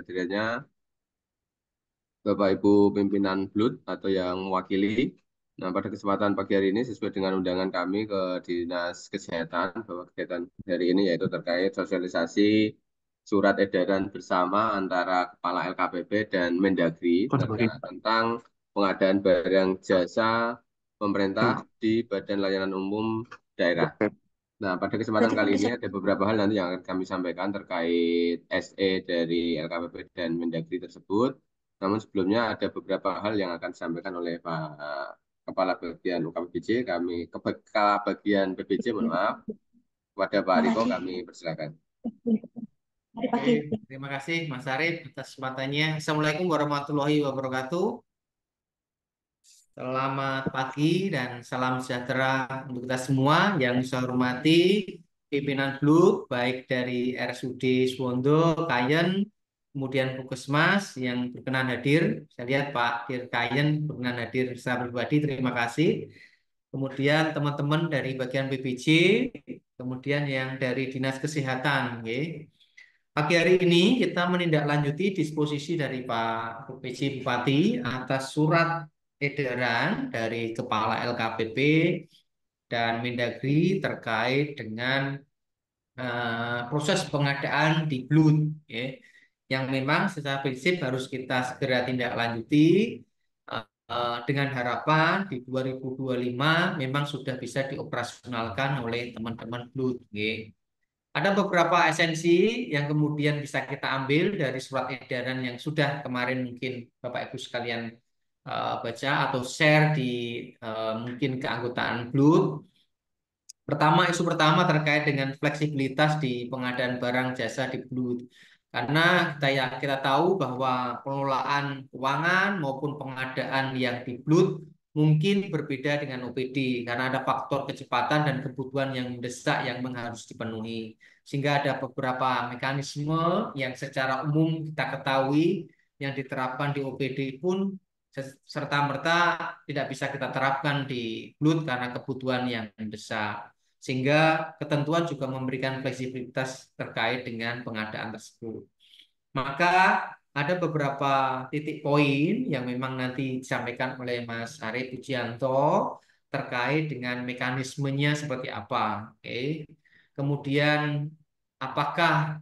Kiranya Bapak Ibu pimpinan BLUT atau yang mewakili. Nah, pada kesempatan pagi hari ini sesuai dengan undangan kami ke Dinas Kesehatan bahwa kegiatan hari ini yaitu terkait sosialisasi surat edaran bersama antara Kepala LKPP dan Mendagri tentang pengadaan barang jasa pemerintah di Badan Layanan Umum Daerah. Nah, pada kesempatan kali ini ada beberapa hal nanti yang akan kami sampaikan terkait SE dari LKPP dan Mendagri tersebut. Namun sebelumnya ada beberapa hal yang akan disampaikan oleh Pak Kepala Bagian UKPBJ, Kepala Bagian PBJ, mohon maaf, kepada Pak Riko kami persilakan. Oke, terima kasih Mas Arif atas kesempatannya. Assalamualaikum warahmatullahi wabarakatuh. Selamat pagi dan salam sejahtera untuk kita semua yang saya hormati pimpinan BLUT baik dari RSUD Suwondo, Kayen, kemudian Puskesmas yang berkenan hadir. Saya lihat Pak Dirkayen berkenan hadir secara pribadi, terima kasih. Kemudian teman-teman dari bagian PBJ, kemudian yang dari Dinas Kesehatan, ya. Pagi hari ini kita menindaklanjuti disposisi dari Pak PJ Bupati atas surat edaran dari Kepala LKPP dan Mendagri terkait dengan proses pengadaan di BLUT, ya, yang memang secara prinsip harus kita segera tindak lanjuti dengan harapan di 2025 memang sudah bisa dioperasionalkan oleh teman-teman BLUT, ya. Ada beberapa esensi yang kemudian bisa kita ambil dari surat edaran yang sudah kemarin mungkin Bapak Ibu sekalian baca atau share di mungkin keanggotaan BLUT. Pertama, isu pertama terkait dengan fleksibilitas di pengadaan barang jasa di BLUT. Karena kita tahu bahwa pengelolaan keuangan maupun pengadaan yang di BLUT mungkin berbeda dengan OPD karena ada faktor kecepatan dan kebutuhan yang mendesak yang harus dipenuhi. Sehingga ada beberapa mekanisme yang secara umum kita ketahui yang diterapkan di OPD pun serta-merta tidak bisa kita terapkan di BLUT karena kebutuhan yang mendesak. Sehingga ketentuan juga memberikan fleksibilitas terkait dengan pengadaan tersebut. Maka ada beberapa titik poin yang memang nanti disampaikan oleh Mas Arief Pujianto terkait dengan mekanismenya seperti apa. Oke. Kemudian apakah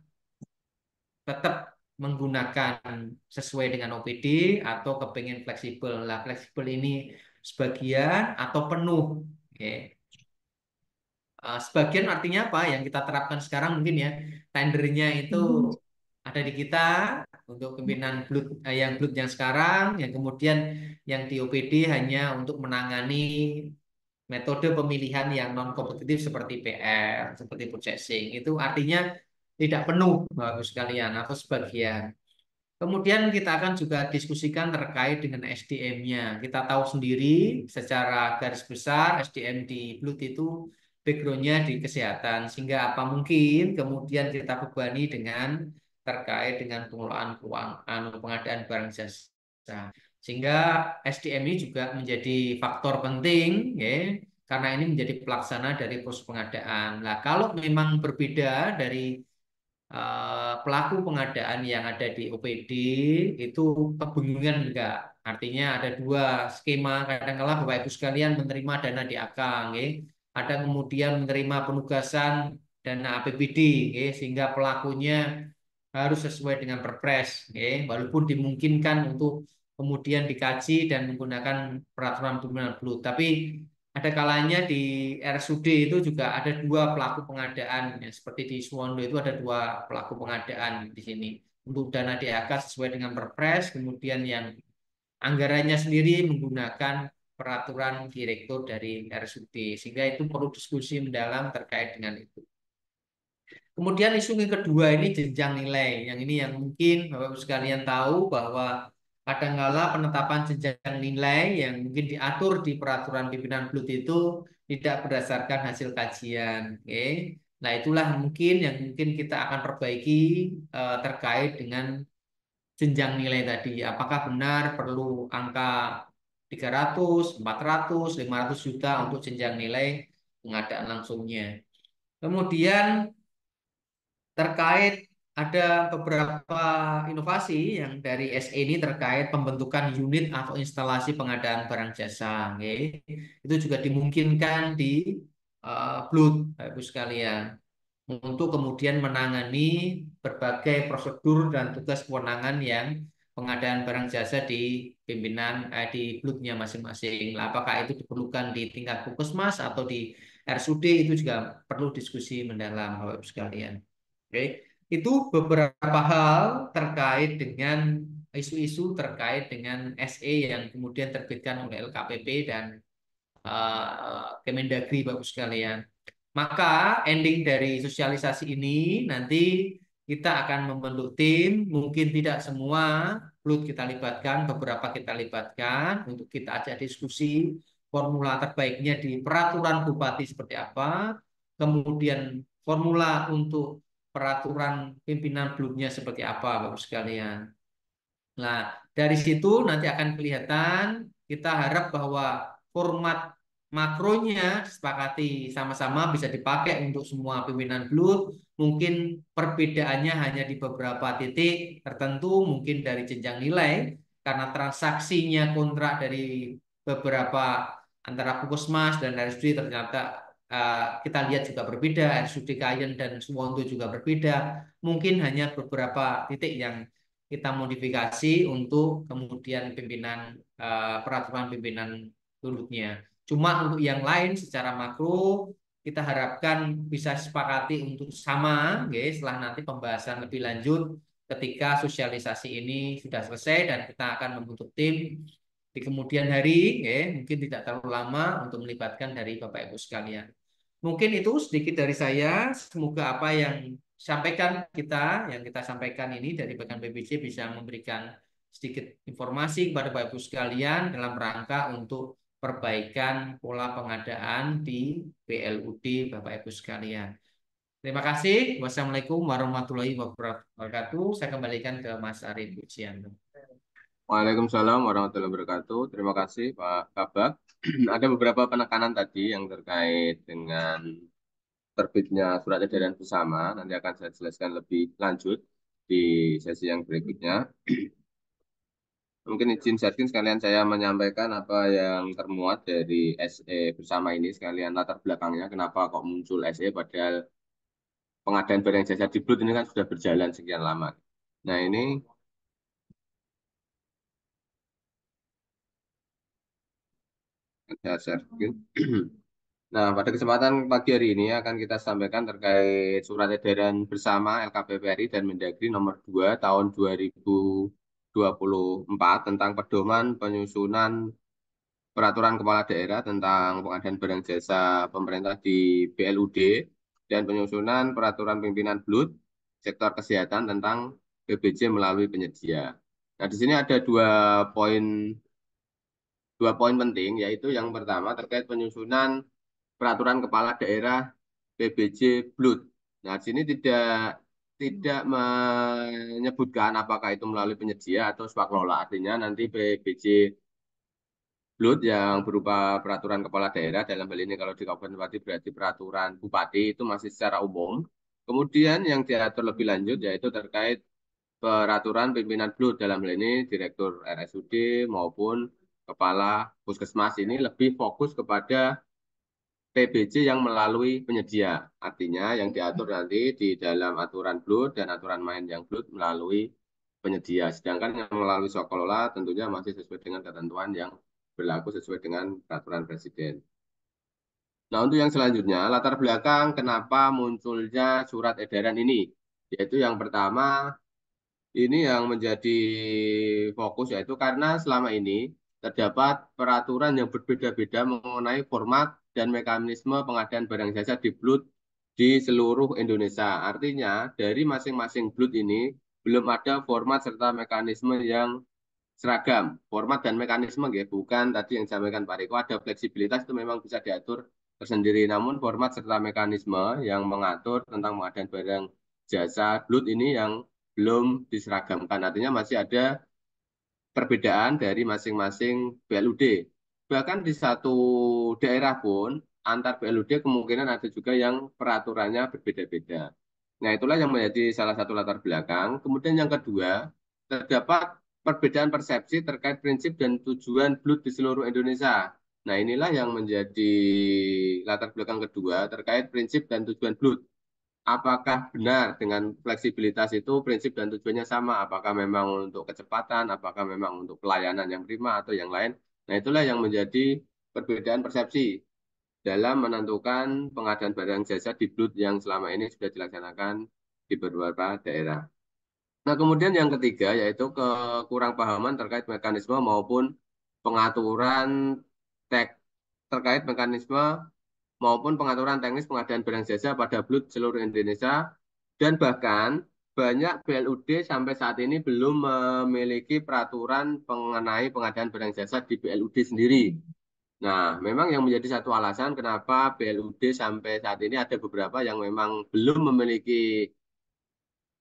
tetap menggunakan sesuai dengan OPD atau kepengen fleksibel. Lah, fleksibel ini sebagian atau penuh. Oke. Sebagian artinya apa? Yang kita terapkan sekarang mungkin ya, tendernya itu ada di kita untuk pimpinan BLUT yang BLUT yang sekarang, yang kemudian yang di OPD hanya untuk menangani metode pemilihan yang non kompetitif seperti PR, seperti purchasing. Itu artinya tidak penuh Bapak Ibu sekalian atau sebagian. Kemudian kita akan juga diskusikan terkait dengan SDM-nya. Kita tahu sendiri secara garis besar SDM di BLUT itu background-nya di kesehatan. Sehingga apa mungkin kemudian kita bebani dengan terkait dengan pengelolaan keuangan, pengadaan barang jasa. Sehingga SDM ini juga menjadi faktor penting, ya, karena ini menjadi pelaksana dari proses pengadaan. Nah, kalau memang berbeda dari pelaku pengadaan yang ada di OPD itu kebingungan enggak. Artinya ada dua skema, kadang-kala Bapak Ibu sekalian menerima dana DAK, nggih. Ada kemudian menerima penugasan dana APBD, nggih, sehingga pelakunya harus sesuai dengan Perpres, nggih. Walaupun dimungkinkan untuk kemudian dikaji dan menggunakan peraturan pimpinan BLUT. Tapi ada kalanya di RSUD itu juga ada dua pelaku pengadaan, ya. Seperti di Suwondo itu ada dua pelaku pengadaan di sini. Untuk dana DAK sesuai dengan Perpres, kemudian yang anggarannya sendiri menggunakan peraturan direktur dari RSUD. Sehingga itu perlu diskusi mendalam terkait dengan itu. Kemudian isu yang kedua ini jenjang nilai. Yang ini yang mungkin Bapak Ibu sekalian tahu bahwa kadangkala penetapan jenjang nilai yang mungkin diatur di peraturan pimpinan BLUT itu tidak berdasarkan hasil kajian. Oke. Nah, itulah mungkin yang mungkin kita akan perbaiki terkait dengan jenjang nilai tadi. Apakah benar perlu angka 300, 400, 500 juta untuk jenjang nilai pengadaan langsungnya. Kemudian terkait ada beberapa inovasi yang dari SE ini terkait pembentukan unit atau instalasi pengadaan barang jasa. Oke. Itu juga dimungkinkan di Bluet, Bapak Ibu sekalian, untuk kemudian menangani berbagai prosedur dan tugas kewenangan yang pengadaan barang jasa di di blutnya masing-masing. Lah, apakah itu diperlukan di tingkat puskesmas atau di RSUD, itu juga perlu diskusi mendalam, Bapak Ibu sekalian. Oke, itu beberapa hal terkait dengan isu-isu terkait dengan SE yang kemudian terbitkan oleh LKPP dan Kemendagri, Bapak Ibu sekalian. Maka ending dari sosialisasi ini nanti kita akan membentuk tim, mungkin tidak semua perlu kita libatkan, beberapa kita libatkan untuk kita ajak diskusi formula terbaiknya di peraturan bupati seperti apa, kemudian formula untuk peraturan pimpinan blutnya seperti apa, Bapak sekalian. Nah, dari situ nanti akan kelihatan, kita harap bahwa format makronya disepakati sama-sama bisa dipakai untuk semua pimpinan BLUT. Mungkin perbedaannya hanya di beberapa titik tertentu, mungkin dari jenjang nilai, karena transaksinya kontrak dari beberapa antara Puskesmas dan RSUD ternyata kita lihat juga berbeda, RSUD Kayen dan Suwondo juga berbeda. Mungkin hanya beberapa titik yang kita modifikasi untuk kemudian peraturan pimpinan dulunya. Cuma untuk yang lain secara makro kita harapkan bisa sepakati untuk sama, guys, setelah nanti pembahasan lebih lanjut ketika sosialisasi ini sudah selesai dan kita akan membentuk tim di kemudian hari, mungkin tidak terlalu lama untuk melibatkan dari Bapak Ibu sekalian. Mungkin itu sedikit dari saya. Semoga apa yang yang kita sampaikan ini dari bagian PBC bisa memberikan sedikit informasi kepada Bapak Ibu sekalian dalam rangka untuk perbaikan pola pengadaan di PLUD Bapak Ibu sekalian. Terima kasih. Wassalamualaikum warahmatullahi wabarakatuh. Saya kembalikan ke Mas Arief Pujianto. Waalaikumsalam warahmatullahi wabarakatuh. Terima kasih Pak Kabak. Ada beberapa penekanan tadi yang terkait dengan terbitnya surat edaran bersama. Nanti akan saya jelaskan lebih lanjut di sesi yang berikutnya. Mungkin izin Zadkin sekalian saya menyampaikan apa yang termuat dari SE bersama ini, sekalian latar belakangnya, kenapa kok muncul SE padahal pengadaan barang jasa di Blut ini kan sudah berjalan sekian lama. Nah ini saya share screen. Nah, pada kesempatan pagi hari ini akan kita sampaikan terkait surat edaran bersama LKPPRI dan Mendagri nomor 2 tahun 2024 tentang pedoman penyusunan peraturan kepala daerah tentang pengadaan barang jasa pemerintah di BLUD dan penyusunan peraturan pimpinan BLUD sektor kesehatan tentang BPJ melalui penyedia. Nah, di sini ada dua poin penting, yaitu yang pertama terkait penyusunan peraturan kepala daerah PBJ BLUD. Nah, di sini tidak menyebutkan apakah itu melalui penyedia atau swakelola. Artinya nanti PBJ BLUD yang berupa peraturan kepala daerah, dalam hal ini kalau di Kabupaten Pati berarti peraturan bupati, itu masih secara umum. Kemudian yang diatur lebih lanjut yaitu terkait peraturan pimpinan BLUD, dalam hal ini Direktur RSUD maupun Kepala Puskesmas, ini lebih fokus kepada PBJ yang melalui penyedia. Artinya yang diatur nanti di dalam aturan BLUD dan aturan main yang BLUD melalui penyedia. Sedangkan yang melalui Sokelola tentunya masih sesuai dengan ketentuan yang berlaku sesuai dengan peraturan Presiden. Nah, untuk yang selanjutnya, latar belakang kenapa munculnya surat edaran ini. Yaitu yang pertama, ini yang menjadi fokus yaitu karena selama ini terdapat peraturan yang berbeda-beda mengenai format dan mekanisme pengadaan barang jasa di BLUD di seluruh Indonesia. Artinya, dari masing-masing BLUD ini belum ada format serta mekanisme yang seragam. Format dan mekanisme, ya, bukan tadi yang disampaikan Pak Riko, ada fleksibilitas itu memang bisa diatur tersendiri. Namun format serta mekanisme yang mengatur tentang pengadaan barang jasa BLUD ini yang belum diseragamkan. Artinya masih ada perbedaan dari masing-masing BLUD. Bahkan di satu daerah pun, antar BLUD kemungkinan ada juga yang peraturannya berbeda-beda. Nah, itulah yang menjadi salah satu latar belakang. Kemudian yang kedua, terdapat perbedaan persepsi terkait prinsip dan tujuan BLUT di seluruh Indonesia. Nah, inilah yang menjadi latar belakang kedua terkait prinsip dan tujuan BLUT. Apakah benar dengan fleksibilitas itu prinsip dan tujuannya sama? Apakah memang untuk kecepatan, apakah memang untuk pelayanan yang prima atau yang lain? Nah, itulah yang menjadi perbedaan persepsi dalam menentukan pengadaan barang jasa di BLUT yang selama ini sudah dilaksanakan di beberapa daerah. Nah, kemudian yang ketiga yaitu kekurang pahaman terkait mekanisme maupun pengaturan tek terkait mekanisme maupun pengaturan teknis pengadaan barang jasa pada BLUT seluruh Indonesia dan bahkan banyak BLUD sampai saat ini belum memiliki peraturan mengenai pengadaan barang jasa di BLUD sendiri. Nah, memang yang menjadi satu alasan kenapa BLUD sampai saat ini ada beberapa yang memang belum memiliki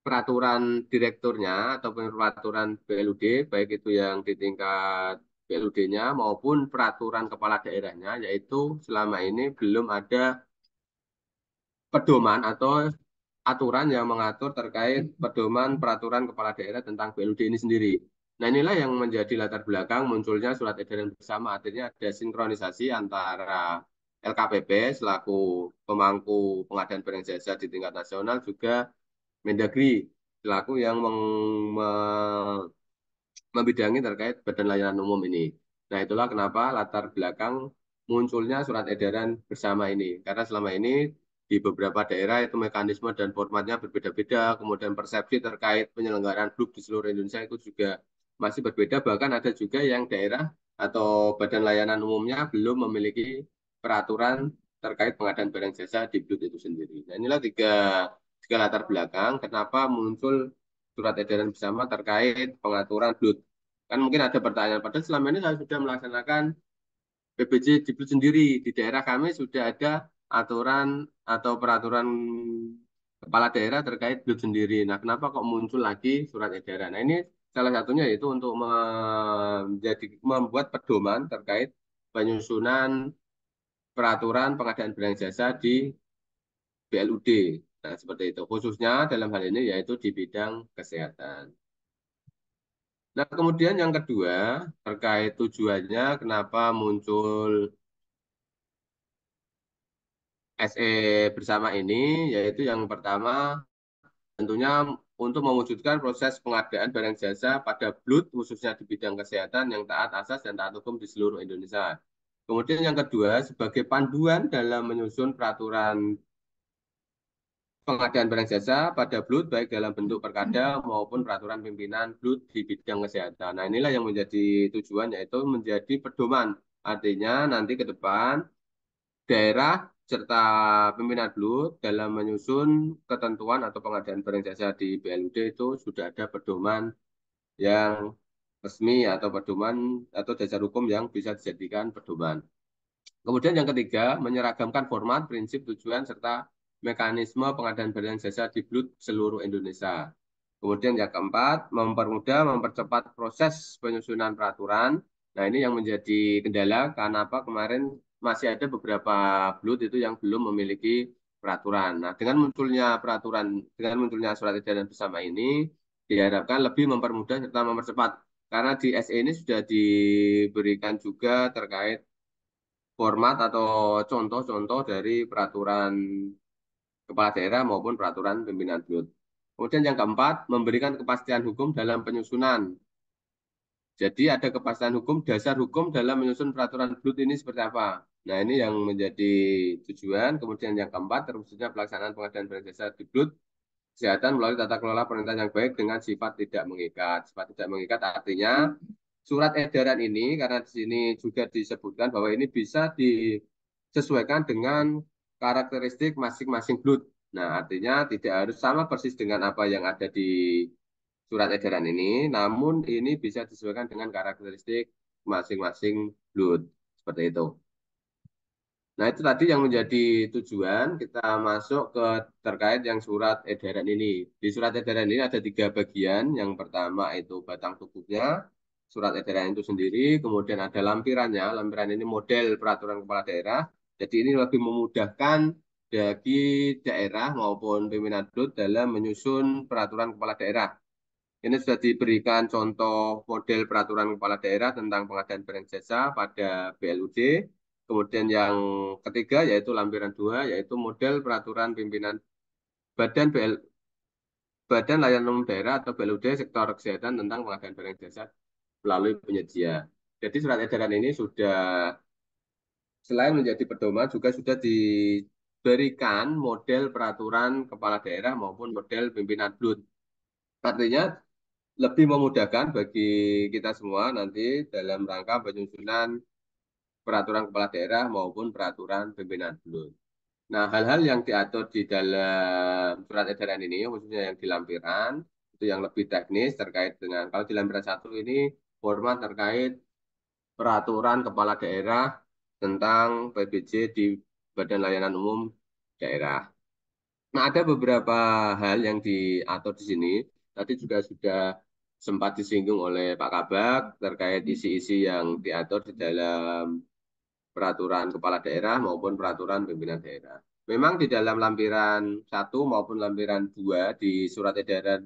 peraturan direkturnya ataupun peraturan BLUD, baik itu yang di tingkat BLUD-nya maupun peraturan kepala daerahnya, yaitu selama ini belum ada pedoman atau aturan yang mengatur terkait pedoman peraturan kepala daerah tentang BLUD ini sendiri. Nah, inilah yang menjadi latar belakang munculnya surat edaran bersama, artinya ada sinkronisasi antara LKPP selaku pemangku pengadaan barang jasa di tingkat nasional juga Mendagri selaku yang membidangi terkait Badan Layanan Umum ini. Nah, itulah kenapa latar belakang munculnya surat edaran bersama ini. Karena selama ini di beberapa daerah itu mekanisme dan formatnya berbeda-beda, kemudian persepsi terkait penyelenggaraan BLUK di seluruh Indonesia itu juga masih berbeda, bahkan ada juga yang daerah atau Badan Layanan Umumnya belum memiliki peraturan terkait pengadaan barang jasa di BLUK itu sendiri. Nah, inilah tiga latar belakang kenapa muncul surat edaran bersama terkait pengaturan BLUT. Kan mungkin ada pertanyaan, padahal selama ini saya sudah melaksanakan PBJ di BLUT sendiri. Di daerah kami sudah ada aturan atau peraturan kepala daerah terkait BLUT sendiri. Nah, kenapa kok muncul lagi surat edaran? Nah, ini salah satunya yaitu untuk membuat pedoman terkait penyusunan peraturan pengadaan barang jasa di BLUD. Nah, seperti itu. Khususnya dalam hal ini yaitu di bidang kesehatan. Nah, kemudian yang kedua, terkait tujuannya kenapa muncul SE bersama ini, yaitu yang pertama tentunya untuk mewujudkan proses pengadaan barang jasa pada BLUT, khususnya di bidang kesehatan yang taat asas dan taat hukum di seluruh Indonesia. Kemudian yang kedua, sebagai panduan dalam menyusun peraturan pengadaan barang jasa pada BLUT baik dalam bentuk perkada maupun peraturan pimpinan BLUT di bidang kesehatan. Nah, inilah yang menjadi tujuan yaitu menjadi pedoman. Artinya nanti ke depan daerah serta pimpinan BLUT dalam menyusun ketentuan atau pengadaan barang jasa di BLUD itu sudah ada pedoman yang resmi atau pedoman atau dasar hukum yang bisa dijadikan pedoman. Kemudian yang ketiga, menyeragamkan format, prinsip, tujuan, serta mekanisme pengadaan barang jasa di BLUT seluruh Indonesia. Kemudian yang keempat, mempermudah, mempercepat proses penyusunan peraturan. Nah, ini yang menjadi kendala karena apa kemarin masih ada beberapa BLUT itu yang belum memiliki peraturan. Nah, dengan munculnya surat edaran bersama ini, diharapkan lebih mempermudah serta mempercepat. Karena di SE ini sudah diberikan juga terkait format atau contoh-contoh dari peraturan kepala daerah maupun peraturan pimpinan BLUT. Kemudian yang keempat, memberikan kepastian hukum dalam penyusunan. Jadi ada kepastian hukum, dasar hukum dalam menyusun peraturan BLUT ini seperti apa. Nah, ini yang menjadi tujuan. Kemudian yang keempat, terwujudnya pelaksanaan pengadaan barang jasa di BLUT kesehatan melalui tata kelola pemerintahan yang baik dengan sifat tidak mengikat. Sifat tidak mengikat artinya surat edaran ini karena di sini juga disebutkan bahwa ini bisa disesuaikan dengan karakteristik masing-masing BLUT. Nah, artinya tidak harus sama persis dengan apa yang ada di surat edaran ini, namun ini bisa disesuaikan dengan karakteristik masing-masing BLUT. Seperti itu. Nah, itu tadi yang menjadi tujuan kita masuk ke terkait yang surat edaran ini. Di surat edaran ini ada tiga bagian. Yang pertama itu batang tubuhnya, surat edaran itu sendiri, kemudian ada lampirannya. Lampiran ini model peraturan kepala daerah. Jadi ini lebih memudahkan bagi daerah maupun pimpinan BLUT dalam menyusun peraturan kepala daerah. Ini sudah diberikan contoh model peraturan kepala daerah tentang pengadaan barang jasa pada BLUD. Kemudian yang ketiga yaitu lampiran 2 yaitu model peraturan pimpinan Badan BL, Badan Layanan Umum Daerah atau BLUD sektor kesehatan tentang pengadaan barang jasa melalui penyedia. Jadi surat edaran ini sudah selain menjadi pedoman juga sudah diberikan model peraturan kepala daerah maupun model pimpinan BLUD. Artinya lebih memudahkan bagi kita semua nanti dalam rangka penyusunan peraturan kepala daerah maupun peraturan pimpinan BLUD. Nah, hal-hal yang diatur di dalam surat edaran ini, khususnya yang di lampiran, itu yang lebih teknis terkait dengan, kalau di lampiran 1 ini, format terkait peraturan kepala daerah tentang PBJ di Badan Layanan Umum Daerah. Nah, ada beberapa hal yang diatur di sini. Tadi juga sudah sempat disinggung oleh Pak Kabak terkait isi-isi yang diatur di dalam peraturan kepala daerah maupun peraturan pimpinan daerah. Memang di dalam lampiran 1 maupun lampiran 2 di surat edaran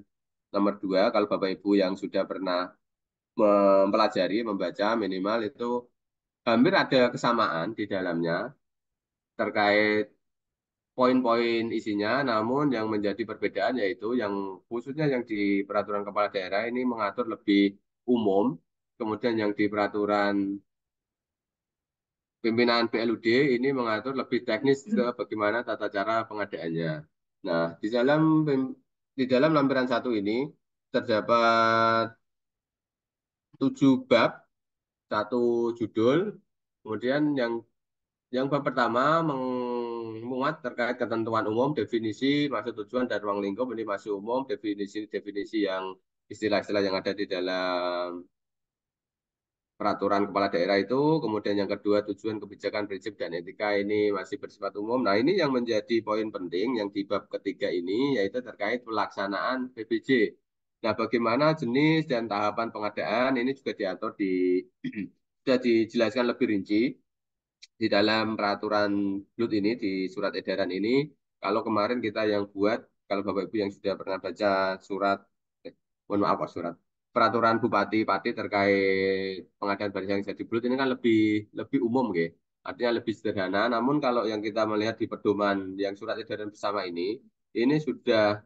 nomor 2, kalau Bapak Ibu yang sudah pernah mempelajari, membaca minimal itu hampir ada kesamaan di dalamnya terkait poin-poin isinya, namun yang menjadi perbedaan yaitu yang khususnya yang di peraturan kepala daerah ini mengatur lebih umum, kemudian yang di peraturan pimpinan BLUD ini mengatur lebih teknis ke bagaimana tata cara pengadaannya. Nah, di dalam lampiran 1 ini terdapat 7 bab, satu judul. Kemudian yang bab pertama memuat terkait ketentuan umum, definisi, maksud tujuan, dan ruang lingkup. Ini masih umum, definisi-definisi yang istilah-istilah yang ada di dalam peraturan kepala daerah itu. Kemudian yang kedua, tujuan, kebijakan, prinsip, dan etika ini masih bersifat umum. Nah, ini yang menjadi poin penting yang di bab ketiga ini, yaitu terkait pelaksanaan PBJ. Nah, bagaimana jenis dan tahapan pengadaan ini juga diatur sudah dijelaskan lebih rinci di dalam peraturan BLUT ini, di surat edaran ini. Kalau kemarin kita yang buat, kalau Bapak Ibu yang sudah pernah baca surat, mohon maaf Pak, surat peraturan Bupati Pati terkait pengadaan barang yang jadi BLUT ini kan lebih lebih umum, gitu. Artinya lebih sederhana. Namun kalau yang kita melihat di pedoman yang surat edaran bersama ini sudah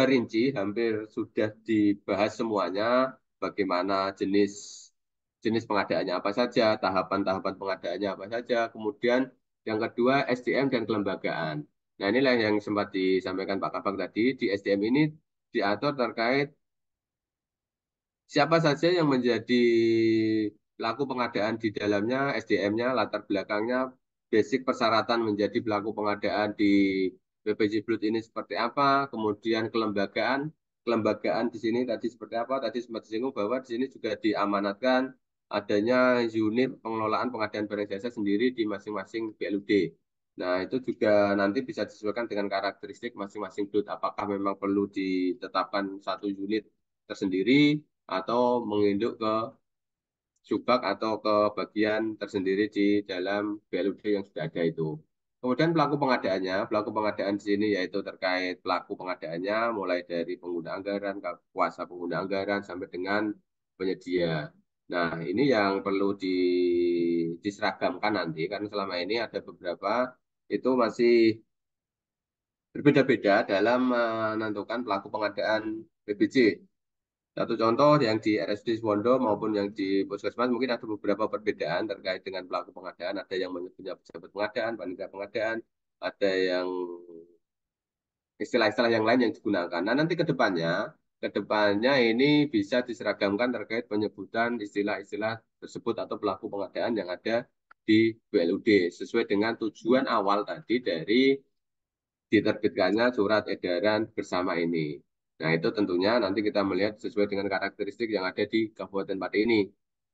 rinci, hampir sudah dibahas semuanya, bagaimana jenis jenis pengadaannya apa saja, tahapan-tahapan pengadaannya apa saja, kemudian yang kedua SDM dan kelembagaan. Nah, inilah yang sempat disampaikan Pak Kabak tadi. Di SDM ini diatur terkait siapa saja yang menjadi pelaku pengadaan di dalamnya, SDM-nya, latar belakangnya, basic persyaratan menjadi pelaku pengadaan di BPJ Blut ini seperti apa, kemudian kelembagaan di sini tadi seperti apa, tadi sempat disinggung bahwa di sini juga diamanatkan adanya unit pengelolaan pengadaan barang jasa sendiri di masing-masing BLUD. Nah, itu juga nanti bisa disesuaikan dengan karakteristik masing-masing BLUD. Apakah memang perlu ditetapkan satu unit tersendiri atau menginduk ke subak atau ke bagian tersendiri di dalam BLUD yang sudah ada itu. Kemudian pelaku pengadaan di sini yaitu terkait pelaku pengadaannya mulai dari pengguna anggaran, kuasa pengguna anggaran sampai dengan penyedia. Nah, ini yang perlu diseragamkan nanti karena selama ini ada beberapa itu masih berbeda-beda dalam menentukan pelaku pengadaan BPJ. Satu contoh yang di RSUD Suwondo maupun yang di Puskesmas mungkin ada beberapa perbedaan terkait dengan pelaku pengadaan. Ada yang menyebutnya pejabat pengadaan, panitia pengadaan, ada yang istilah-istilah yang lain yang digunakan. Nah, nanti ke depannya ini bisa diseragamkan terkait penyebutan istilah-istilah tersebut atau pelaku pengadaan yang ada di BLUD sesuai dengan tujuan awal tadi dari diterbitkannya surat edaran bersama ini. Nah, itu tentunya nanti kita melihat sesuai dengan karakteristik yang ada di Kabupaten Pati ini.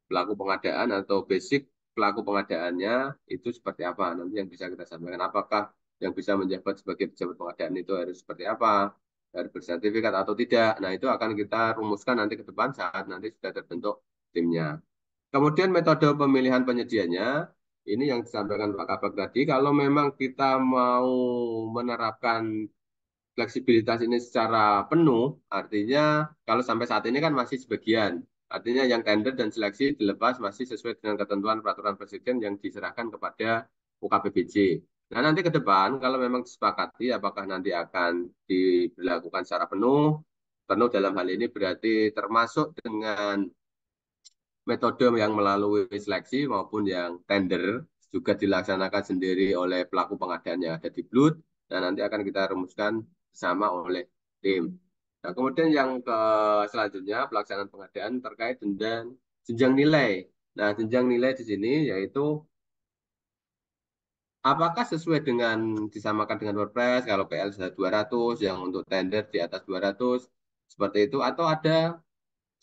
Pelaku pengadaan atau basic pelaku pengadaannya itu seperti apa? Nanti yang bisa kita sampaikan. Apakah yang bisa menjabat sebagai pejabat pengadaan itu harus seperti apa? Harus bersertifikat atau tidak? Nah, itu akan kita rumuskan nanti ke depan saat nanti sudah terbentuk timnya. Kemudian metode pemilihan penyedianya ini yang disampaikan Pak Kabak tadi, kalau memang kita mau menerapkan fleksibilitas ini secara penuh, artinya kalau sampai saat ini kan masih sebagian. Artinya yang tender dan seleksi dilepas masih sesuai dengan ketentuan peraturan presiden yang diserahkan kepada UKPBJ. Nah, nanti ke depan kalau memang disepakati apakah nanti akan diberlakukan secara penuh, penuh dalam hal ini berarti termasuk dengan metode yang melalui seleksi maupun yang tender juga dilaksanakan sendiri oleh pelaku pengadaan yang ada di Blut dan nanti akan kita rumuskan bersama oleh tim. Nah, kemudian yang ke selanjutnya pelaksanaan pengadaan terkait dengan jenjang nilai. Nah, jenjang nilai di sini yaitu apakah sesuai dengan disamakan dengan Perpres kalau PL sudah 200 yang untuk tender di atas 200 seperti itu atau ada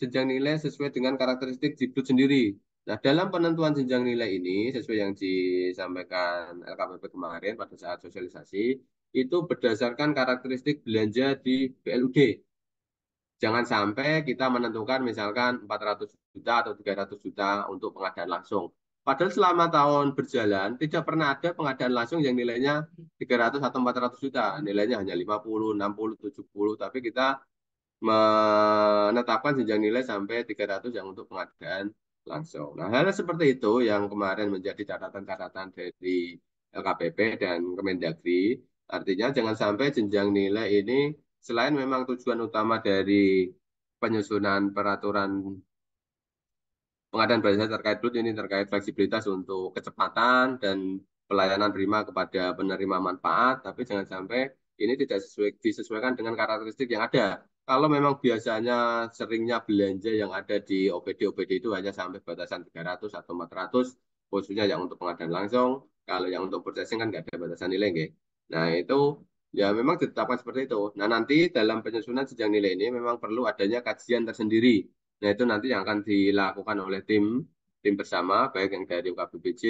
jenjang nilai sesuai dengan karakteristik Jiblut sendiri. Nah, dalam penentuan jenjang nilai ini, sesuai yang disampaikan LKPP kemarin pada saat sosialisasi, itu berdasarkan karakteristik belanja di BLUD. Jangan sampai kita menentukan misalkan 400 juta atau 300 juta untuk pengadaan langsung. Padahal selama tahun berjalan, tidak pernah ada pengadaan langsung yang nilainya 300 atau 400 juta. Nilainya hanya 50, 60, 70. Tapi kita menetapkan jenjang nilai sampai 300 yang untuk pengadaan langsung. Nah, hal seperti itu yang kemarin menjadi catatan-catatan dari LKPP dan Kemendagri. Artinya jangan sampai jenjang nilai ini selain memang tujuan utama dari penyusunan peraturan pengadaan barang jasa terkait BUT ini terkait fleksibilitas untuk kecepatan dan pelayanan prima kepada penerima manfaat, tapi jangan sampai ini tidak disesuaikan dengan karakteristik yang ada. Kalau memang biasanya seringnya belanja yang ada di OPD-OPD itu hanya sampai batasan 300 atau 400, khususnya yang untuk pengadaan langsung, kalau yang untuk purchasing kan nggak ada batasan nilai, nggih. Nah, itu ya memang ditetapkan seperti itu. Nah, nanti dalam penyusunan jenjang nilai ini memang perlu adanya kajian tersendiri. Nah, itu nanti yang akan dilakukan oleh tim bersama, baik yang dari UKBPJ,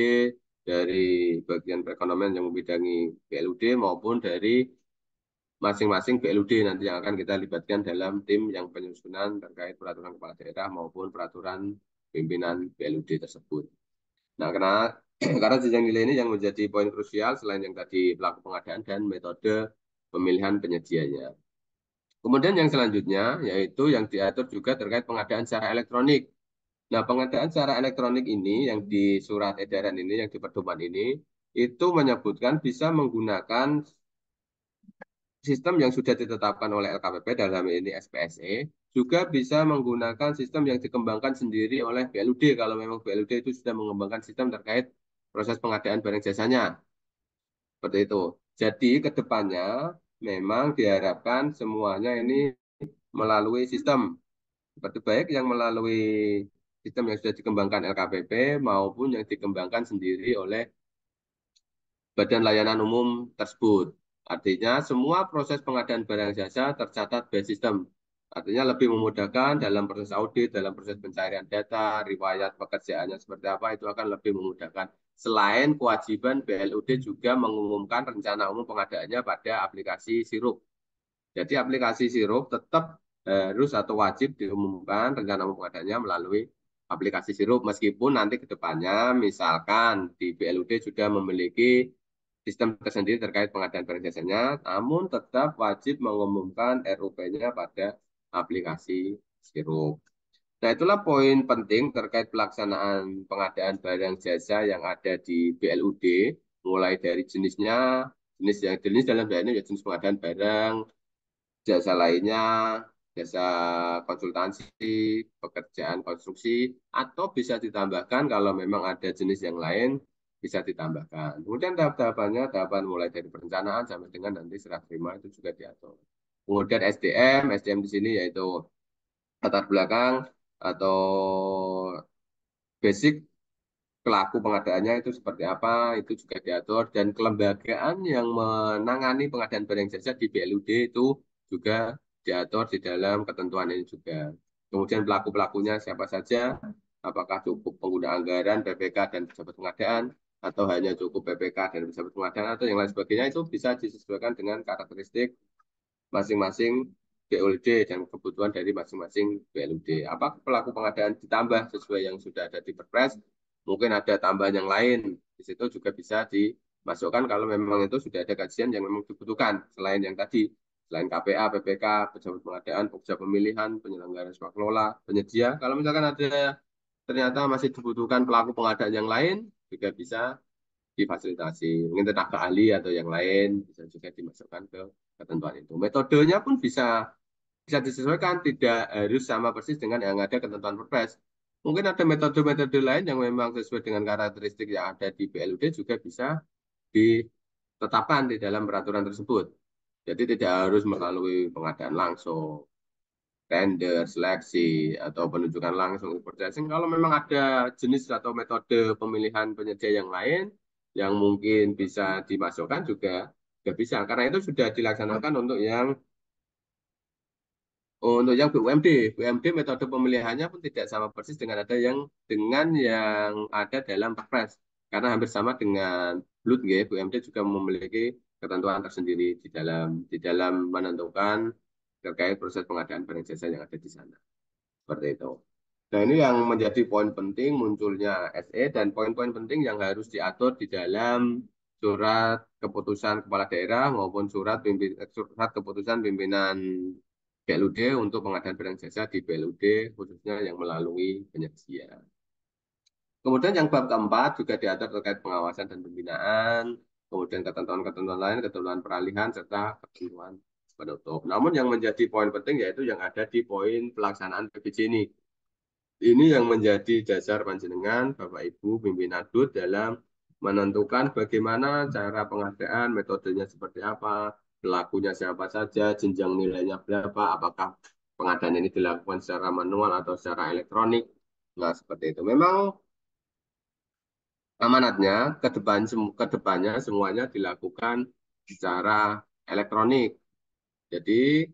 dari bagian perekonomian yang membidangi BLUD, maupun dari masing-masing BLUD nanti yang akan kita libatkan dalam tim yang penyusunan terkait peraturan kepala daerah maupun peraturan pimpinan BLUD tersebut. Nah, karena karena jenjang nilai ini yang menjadi poin krusial selain yang tadi pelaku pengadaan dan metode pemilihan penyedianya. Kemudian yang selanjutnya yaitu yang diatur juga terkait pengadaan secara elektronik. Nah, pengadaan secara elektronik ini yang di surat edaran ini, yang di pedoman ini, itu menyebutkan bisa menggunakan sistem yang sudah ditetapkan oleh LKPP dalam ini SPSE, juga bisa menggunakan sistem yang dikembangkan sendiri oleh BLUD kalau memang BLUD itu sudah mengembangkan sistem terkait proses pengadaan barang jasanya. Seperti itu. Jadi ke depannya memang diharapkan semuanya ini melalui sistem seperti baik yang melalui sistem yang sudah dikembangkan LKPP maupun yang dikembangkan sendiri oleh Badan Layanan Umum tersebut. Artinya semua proses pengadaan barang jasa tercatat by sistem. Artinya lebih memudahkan dalam proses audit, dalam proses pencarian data, riwayat pekerjaannya seperti apa, itu akan lebih memudahkan. Selain kewajiban BLUD juga mengumumkan rencana umum pengadaannya pada aplikasi Sirup. Jadi aplikasi Sirup tetap harus atau wajib diumumkan rencana umum pengadaannya melalui aplikasi Sirup. Meskipun nanti ke depannya misalkan di BLUD sudah memiliki sistem tersendiri terkait pengadaan barang jasanya, namun tetap wajib mengumumkan RUP-nya pada aplikasi Sirup. Nah, itulah poin penting terkait pelaksanaan pengadaan barang jasa yang ada di BLUD, mulai dari jenisnya, jenis dalam hal ini ya jenis pengadaan barang, jasa lainnya, jasa konsultansi, pekerjaan konstruksi, atau bisa ditambahkan kalau memang ada jenis yang lain, bisa ditambahkan. Kemudian tahap-tahapannya, tahapan mulai dari perencanaan sampai dengan nanti serah terima itu juga diatur. Kemudian SDM di sini yaitu latar belakang atau basic pelaku pengadaannya itu seperti apa, itu juga diatur, dan kelembagaan yang menangani pengadaan barang jasa di BLUD itu juga diatur di dalam ketentuan ini juga. Kemudian pelaku-pelakunya siapa saja, apakah cukup pengguna anggaran, PPK, dan pejabat pengadaan, atau hanya cukup PPK dan pejabat pengadaan, atau yang lain sebagainya, itu bisa disesuaikan dengan karakteristik masing-masing BLUD dan kebutuhan dari masing-masing BLUD. Apa pelaku pengadaan ditambah sesuai yang sudah ada di Perpres, mungkin ada tambahan yang lain Di situ juga bisa dimasukkan kalau memang itu sudah ada kajian yang memang dibutuhkan selain yang tadi, selain KPA, PPK, pejabat pengadaan, pekerja pemilihan, penyelenggara sepak kelola, penyedia. Kalau misalkan ada ternyata masih dibutuhkan pelaku pengadaan yang lain, juga bisa difasilitasi. Mungkin tenaga ahli atau yang lain bisa juga dimasukkan ke ketentuan itu. Metodenya pun bisa disesuaikan, tidak harus sama persis dengan yang ada ketentuan Perpres. Mungkin ada metode-metode lain yang memang sesuai dengan karakteristik yang ada di BLUD juga bisa ditetapkan di dalam peraturan tersebut. Jadi tidak harus melalui pengadaan langsung, tender, seleksi, atau penunjukan langsung purchasing. Kalau memang ada jenis atau metode pemilihan penyedia yang lain yang mungkin bisa dimasukkan juga bisa. Karena itu sudah dilaksanakan untuk yang BUMD. BUMD metode pemilihannya pun tidak sama persis dengan yang ada dalam Perpres. Karena hampir sama dengan BLUT, ya. BUMD juga memiliki ketentuan tersendiri di dalam menentukan terkait proses pengadaan barang jasa yang ada di sana. Seperti itu. Nah, ini yang menjadi poin penting munculnya SE dan poin-poin penting yang harus diatur di dalam surat keputusan kepala daerah maupun surat keputusan pimpinan BLUD untuk pengadaan barang jasa di BLUD khususnya yang melalui penyedia. Kemudian yang bab keempat juga diatur terkait pengawasan dan pembinaan, kemudian ketentuan-ketentuan lain, ketentuan peralihan, serta ketentuan penutup. Namun yang menjadi poin penting yaitu yang ada di poin pelaksanaan PBJ ini. Ini yang menjadi dasar panjenengan, Bapak Ibu, pimpinan DUT dalam menentukan bagaimana cara pengadaan, metodenya seperti apa, pelakunya siapa saja, jenjang nilainya berapa, apakah pengadaan ini dilakukan secara manual atau secara elektronik. Nah, seperti itu. Memang amanatnya ke depannya semuanya dilakukan secara elektronik. Jadi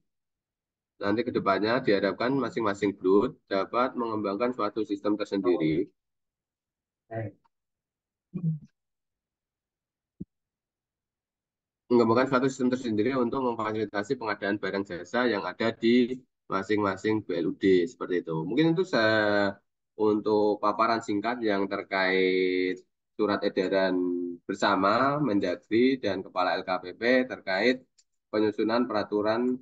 nanti ke depannya diharapkan masing-masing DUT dapat mengembangkan suatu sistem tersendiri, mengembangkan suatu sistem tersendiri untuk memfasilitasi pengadaan barang jasa yang ada di masing-masing BLUD seperti itu. Mungkin itu saya untuk paparan singkat yang terkait surat edaran bersama Mendagri dan Kepala LKPP terkait penyusunan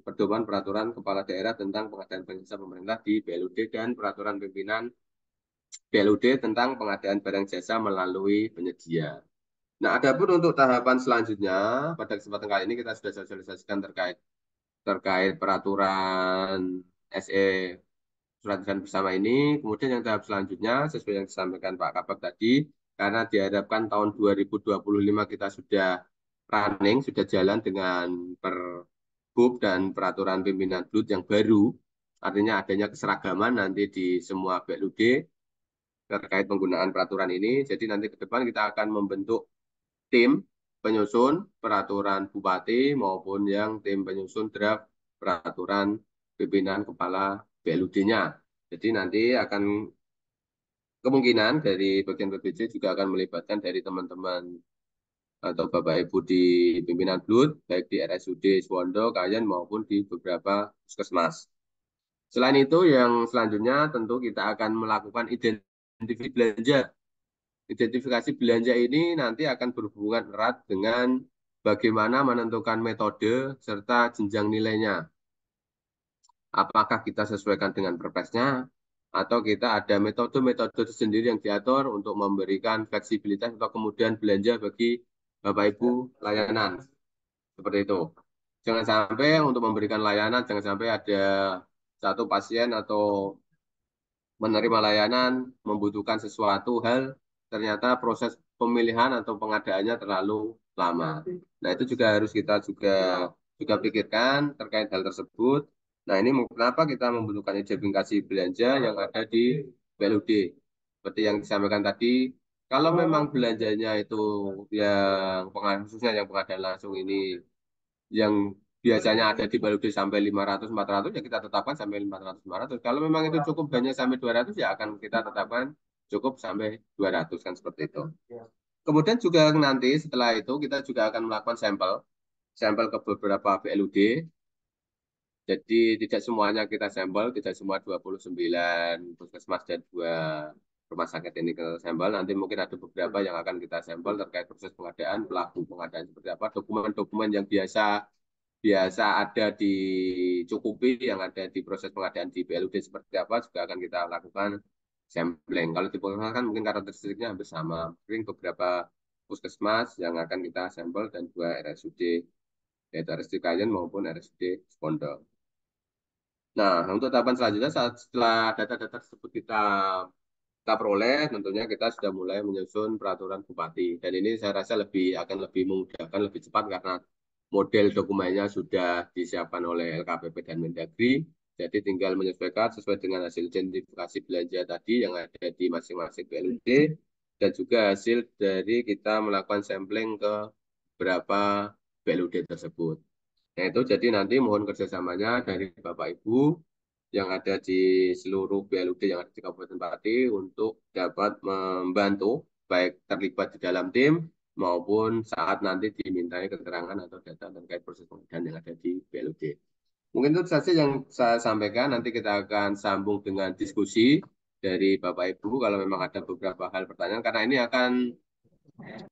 pedoman peraturan kepala daerah tentang pengadaan barang jasa pemerintah di BLUD dan peraturan pimpinan BLUD tentang pengadaan barang jasa melalui penyedia. Nah, adapun untuk tahapan selanjutnya, pada kesempatan kali ini kita sudah sosialisasikan terkait terkait peraturan SE surat edaran bersama ini. Kemudian yang tahap selanjutnya, sesuai yang disampaikan Pak Kabak tadi, karena diharapkan tahun 2025 kita sudah running, sudah jalan dengan Pergub dan peraturan pimpinan BLUT yang baru, artinya adanya keseragaman nanti di semua BLUD terkait penggunaan peraturan ini. Jadi nanti ke depan kita akan membentuk tim penyusun peraturan bupati maupun yang tim penyusun draft peraturan pimpinan kepala BLUD-nya. Jadi nanti akan kemungkinan dari bagian PBJ juga akan melibatkan dari teman-teman atau Bapak Ibu di pimpinan BLUD, baik di RSUD Suwondo, Kayen maupun di beberapa puskesmas. Selain itu, yang selanjutnya tentu kita akan melakukan identifikasi belanja. Identifikasi belanja ini nanti akan berhubungan erat dengan bagaimana menentukan metode serta jenjang nilainya. Apakah kita sesuaikan dengan perpresnya atau kita ada metode-metode tersendiri yang diatur untuk memberikan fleksibilitas atau kemudahan belanja bagi Bapak Ibu layanan. Seperti itu. Jangan sampai untuk memberikan layanan, jangan sampai ada satu pasien atau menerima layanan membutuhkan sesuatu hal, ternyata proses pemilihan atau pengadaannya terlalu lama. Nah, itu juga harus kita juga pikirkan terkait hal tersebut. Nah, ini kenapa kita membutuhkan identifikasi belanja yang ada di BLUD. Seperti yang disampaikan tadi, kalau memang belanjanya itu khususnya yang pengadaan langsung ini yang biasanya ada di Baludi sampai 500 400 ya kita tetapkan sampai 500 500. Kalau memang itu cukup banyak sampai 200 ya akan kita tetapkan cukup sampai 200 kan seperti itu. Kemudian juga nanti setelah itu kita juga akan melakukan sampel sampel ke beberapa BLUD. Jadi tidak semuanya kita sampel, tidak semua 29 puskesmas dan 2 rumah sakit ini ke sampel. Nanti mungkin ada beberapa yang akan kita sampel terkait proses pengadaan, pelaku pengadaan seperti apa, dokumen-dokumen yang biasa biasa ada dicukupi, yang ada di proses pengadaan di BLUD seperti apa juga akan kita lakukan sampling. Kalau di puskesmas kan mungkin karakteristiknya hampir sama. Mungkin beberapa puskesmas yang akan kita sampel dan dua RSUD, yaitu RSUD Kayen maupun RSUD Sukondo. Nah, untuk tahapan selanjutnya setelah data-data tersebut kita peroleh, tentunya kita sudah mulai menyusun peraturan bupati. Dan ini saya rasa akan lebih memudahkan, lebih cepat karena model dokumennya sudah disiapkan oleh LKPP dan Mendagri. Jadi tinggal menyesuaikan sesuai dengan hasil identifikasi belanja tadi yang ada di masing-masing BLUD dan juga hasil dari kita melakukan sampling ke beberapa BLUD tersebut. Nah itu jadi nanti mohon kerjasamanya dari Bapak Ibu yang ada di seluruh BLUD yang ada di Kabupaten Pati untuk dapat membantu baik terlibat di dalam tim maupun saat nanti dimintai keterangan atau data terkait proses pengadaan yang ada di BLUD. Mungkin itu saja yang saya sampaikan. Nanti kita akan sambung dengan diskusi dari Bapak Ibu kalau memang ada beberapa hal pertanyaan karena ini akan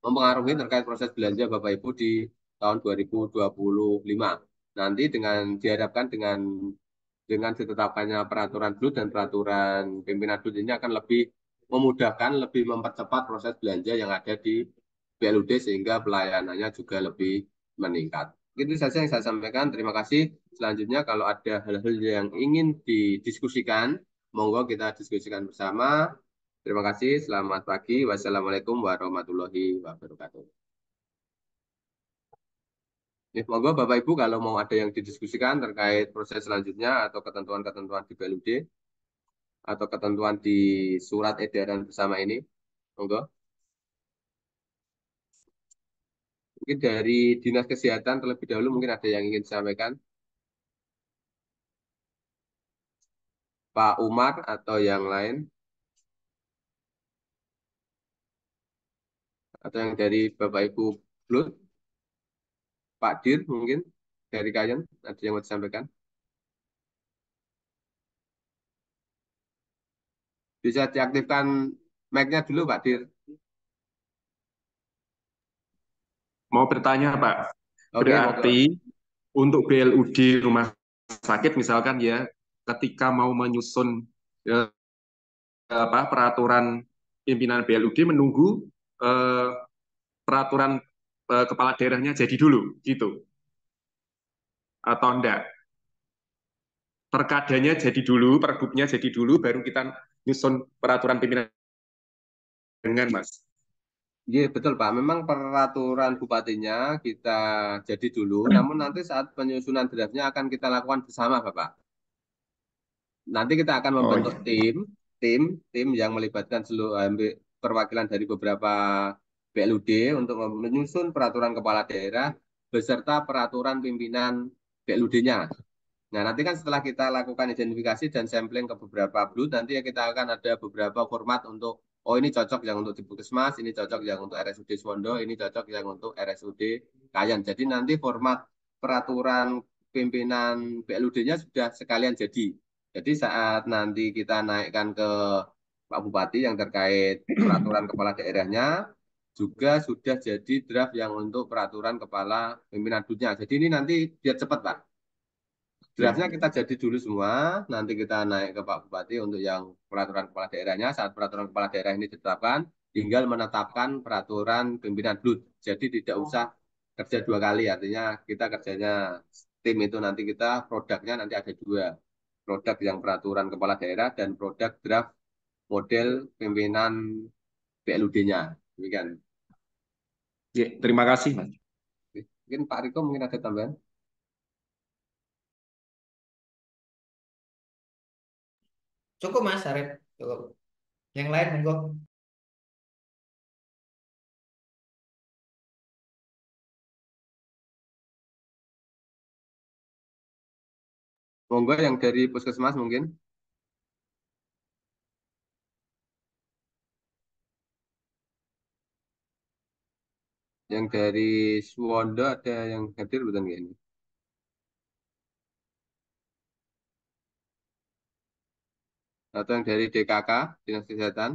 mempengaruhi terkait proses belanja Bapak Ibu di tahun 2025. Nanti diharapkan dengan ditetapkannya peraturan BLUD dan peraturan pimpinan BLUD ini akan lebih memudahkan, lebih mempercepat proses belanja yang ada di BLUD sehingga pelayanannya juga lebih meningkat. Itu saja yang saya sampaikan. Terima kasih. Selanjutnya kalau ada hal-hal yang ingin didiskusikan, monggo kita diskusikan bersama. Terima kasih. Selamat pagi. Wassalamualaikum warahmatullahi wabarakatuh. Ya, monggo Bapak Ibu kalau mau ada yang didiskusikan terkait proses selanjutnya atau ketentuan-ketentuan di BLUD atau ketentuan di surat edaran bersama ini, monggo. Mungkin dari Dinas Kesehatan terlebih dahulu mungkin ada yang ingin disampaikan, Pak Umar atau yang lain, atau yang dari Bapak Ibu BLUD, Pak Dir mungkin dari Kayen, ada yang mau disampaikan. Bisa diaktifkan mic-nya dulu Pak Dir. Mau bertanya, Pak. Oke, monggo. Berarti untuk BLUD rumah sakit misalkan ya, ketika mau menyusun eh, peraturan pimpinan BLUD menunggu eh, peraturan kepala daerahnya jadi dulu, gitu. Atau enggak? Perkadanya jadi dulu, pergubnya jadi dulu, baru kita nyusun peraturan pimpinan dengan Mas. Iya, betul Pak. Memang peraturan bupatinya kita jadi dulu, namun nanti saat penyusunan draftnya akan kita lakukan bersama Bapak. Nanti kita akan Oh membentuk iya. tim yang melibatkan seluruh perwakilan dari beberapa BLUD untuk menyusun peraturan kepala daerah beserta peraturan pimpinan BLUD-nya. Nah, nanti kan setelah kita lakukan identifikasi dan sampling ke beberapa BLUD, nanti ya kita akan ada beberapa format untuk, oh ini cocok yang untuk di Puskesmas, ini cocok yang untuk RSUD Suwondo, ini cocok yang untuk RSUD Kayan. Jadi nanti format peraturan pimpinan BLUD-nya sudah sekalian jadi. Jadi saat nanti kita naikkan ke Pak Bupati yang terkait peraturan kepala daerahnya, juga sudah jadi draft yang untuk peraturan kepala pimpinan BLUD-nya. Jadi ini nanti biar cepat, Pak. Ya. Draftnya kita jadi dulu semua, nanti kita naik ke Pak Bupati untuk yang peraturan kepala daerahnya. Saat peraturan kepala daerah ini ditetapkan, tinggal menetapkan peraturan pimpinan BLUD. Jadi tidak usah kerja dua kali, artinya kita kerjanya tim itu nanti kita produknya nanti ada dua. Produk yang peraturan kepala daerah dan produk draft model pimpinan BLUD-nya. Demikian. Ya, terima kasih, Mas. Mungkin Pak Riko mungkin ada tambahan. Cukup Mas Arif. Cukup. Yang lain monggo. Monggo yang dari Puskesmas mungkin. Yang dari Suwondo ada yang hadir bukan ini? Atau yang dari DKK, Dinas Kesehatan.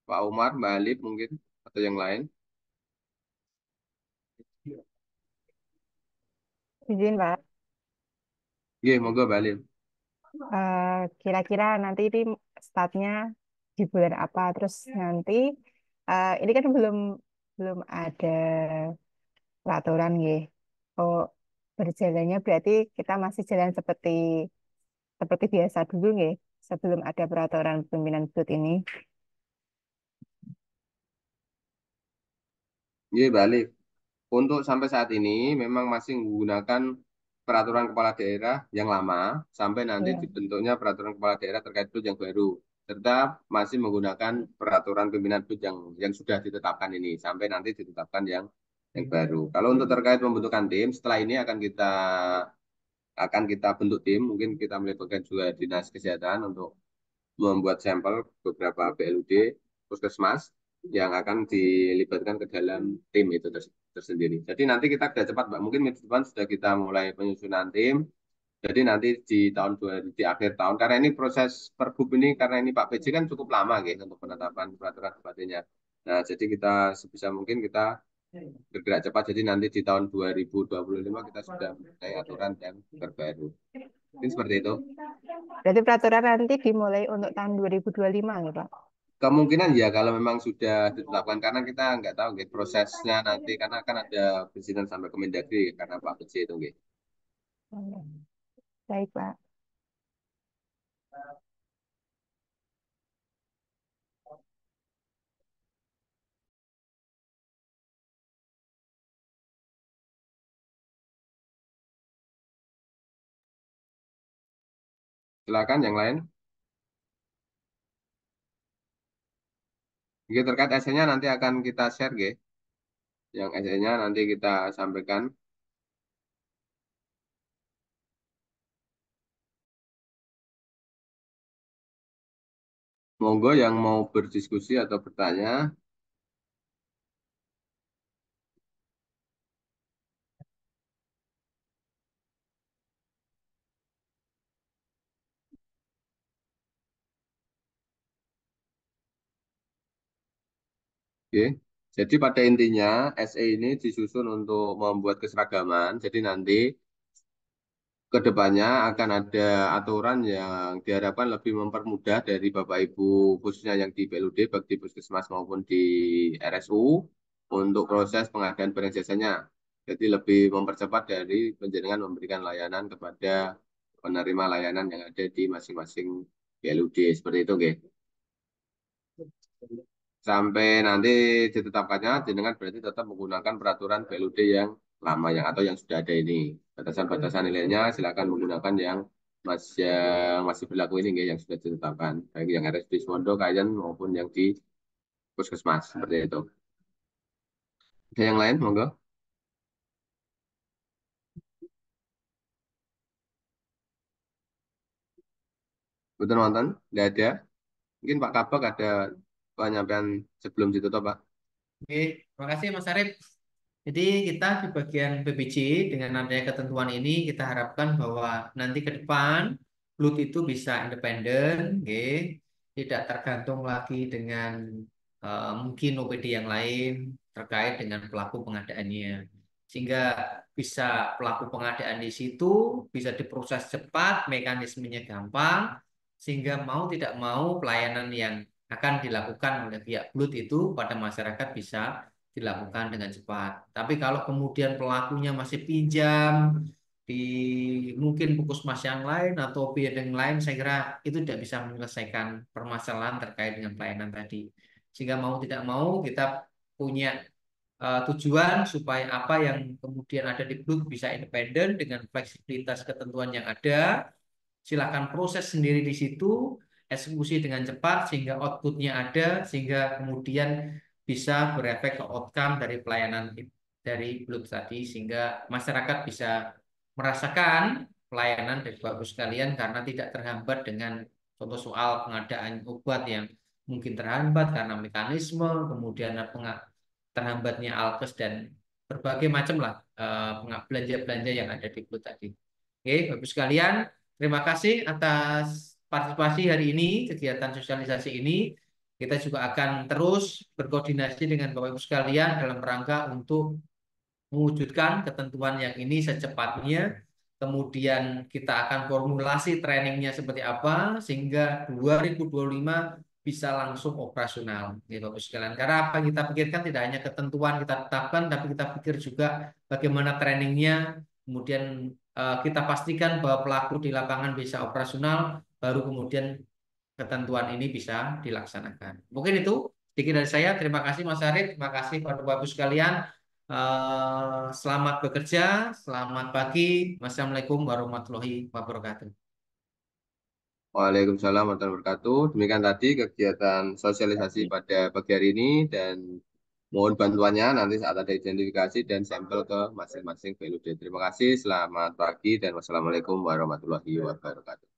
Pak Umar, Mbak Alif mungkin atau yang lain. Izin, Pak. Iya, monggo Mbak Alif. Kira-kira nanti ini startnya di bulan apa? Terus nanti ini kan belum belum ada peraturan ya. Oh, berjalannya berarti kita masih jalan seperti seperti biasa dulu ya, sebelum ada peraturan pimpinan BUT ini. Iya, Mbak Alif. Untuk sampai saat ini memang masih menggunakan peraturan kepala daerah yang lama sampai nanti Ya. dibentuknya peraturan kepala daerah terkait BUT yang baru, serta masih menggunakan peraturan pimpinan BUT yang sudah ditetapkan ini sampai nanti ditetapkan yang baru. Kalau untuk terkait pembentukan tim, setelah ini akan kita bentuk tim, mungkin kita melibatkan juga dinas kesehatan untuk membuat sampel beberapa BLUD puskesmas yang akan dilibatkan ke dalam tim itu tersendiri. Jadi nanti kita sudah cepat, Mbak. Mungkin minggu depan sudah kita mulai penyusunan tim. Jadi nanti di akhir tahun, karena ini proses Pergub ini, karena ini Pak PJ kan cukup lama gitu untuk penetapan peraturan bupatinya. Nah, jadi kita sebisa mungkin kita bergerak cepat. Jadi nanti di tahun 2025 kita sudah mempunyai aturan yang terbaru. Mungkin seperti itu. Berarti peraturan nanti dimulai untuk tahun 2025 ya, Pak? Kemungkinan ya kalau memang sudah ditetapkan karena kita nggak tahu gitu, prosesnya nanti karena akan ada perizinan sampai ke Mendagri karena Pak PJ itu gitu. Baik, Pak. Silakan yang lain. Gitu, terkait esainya nanti akan kita share gitu. Yang esainya nanti kita sampaikan. Monggo yang mau berdiskusi atau bertanya. Oke. Jadi pada intinya SE ini disusun untuk membuat keseragaman. Jadi nanti ke depannya akan ada aturan yang diharapkan lebih mempermudah dari Bapak Ibu khususnya yang di PLUD, baik di Puskesmas maupun di RSU untuk proses pengadaan barang jasanya. Jadi lebih mempercepat dari penjaringan memberikan layanan kepada penerima layanan yang ada di masing-masing PLUD. Seperti itu, nggih. Sampai nanti ditetapkannya jenengan berarti tetap menggunakan peraturan BLUD yang lama yang atau yang sudah ada ini. Batasan-batasan nilainya silakan menggunakan yang masih berlaku ini nggih, yang sudah ditetapkan baik yang ada di Suwondo, Kayen maupun yang di Puskesmas seperti itu. Ada yang lain monggo. Betul nonton? Nggak ada. Mungkin Pak Kabak ada penyampaian sebelum ditutup Pak. Oke, terima kasih Mas Arif. Jadi kita di bagian PBJ dengan adanya ketentuan ini kita harapkan bahwa nanti ke depan Blut itu bisa independen, oke, tidak tergantung lagi dengan mungkin OPD yang lain terkait dengan pelaku pengadaannya. Sehingga bisa pelaku pengadaan di situ bisa diproses cepat, mekanismenya gampang, sehingga mau tidak mau pelayanan yang akan dilakukan oleh pihak Blut itu pada masyarakat bisa dilakukan dengan cepat. Tapi kalau kemudian pelakunya masih pinjam di mungkin puskesmas yang lain atau biaya yang lain, saya kira itu tidak bisa menyelesaikan permasalahan terkait dengan pelayanan tadi. Sehingga mau tidak mau kita punya tujuan supaya apa yang kemudian ada di BLUK bisa independen dengan fleksibilitas ketentuan yang ada. Silakan proses sendiri di situ, eksekusi dengan cepat sehingga outputnya ada, sehingga kemudian bisa berefek ke outcome dari pelayanan dari Blue tadi, sehingga masyarakat bisa merasakan pelayanan dari Bapak sekalian karena tidak terhambat dengan contoh soal pengadaan obat yang mungkin terhambat karena mekanisme, kemudian terhambatnya alkes dan berbagai macam lah belanja-belanja yang ada di Blue tadi. Oke, Bapak sekalian, terima kasih atas partisipasi hari ini, kegiatan sosialisasi ini. Kita juga akan terus berkoordinasi dengan Bapak Ibu sekalian dalam rangka untuk mewujudkan ketentuan yang ini secepatnya. Kemudian kita akan formulasi trainingnya seperti apa sehingga 2025 bisa langsung operasional, gitu Bapak sekalian. Karena apa yang kita pikirkan tidak hanya ketentuan kita tetapkan, tapi kita pikir juga bagaimana trainingnya. Kemudian kita pastikan bahwa pelaku di lapangan bisa operasional, baru kemudian ketentuan ini bisa dilaksanakan. Mungkin itu sedikit dari saya. Terima kasih Mas Arif, terima kasih pada Bapak-Ibu sekalian. Selamat bekerja, selamat pagi. Wassalamualaikum warahmatullahi wabarakatuh. Waalaikumsalam warahmatullahi wabarakatuh. Demikian tadi kegiatan sosialisasi pada pagi hari ini dan mohon bantuannya nanti saat ada identifikasi dan sampel ke masing-masing VLUD. Terima kasih, selamat pagi dan wassalamualaikum warahmatullahi wabarakatuh.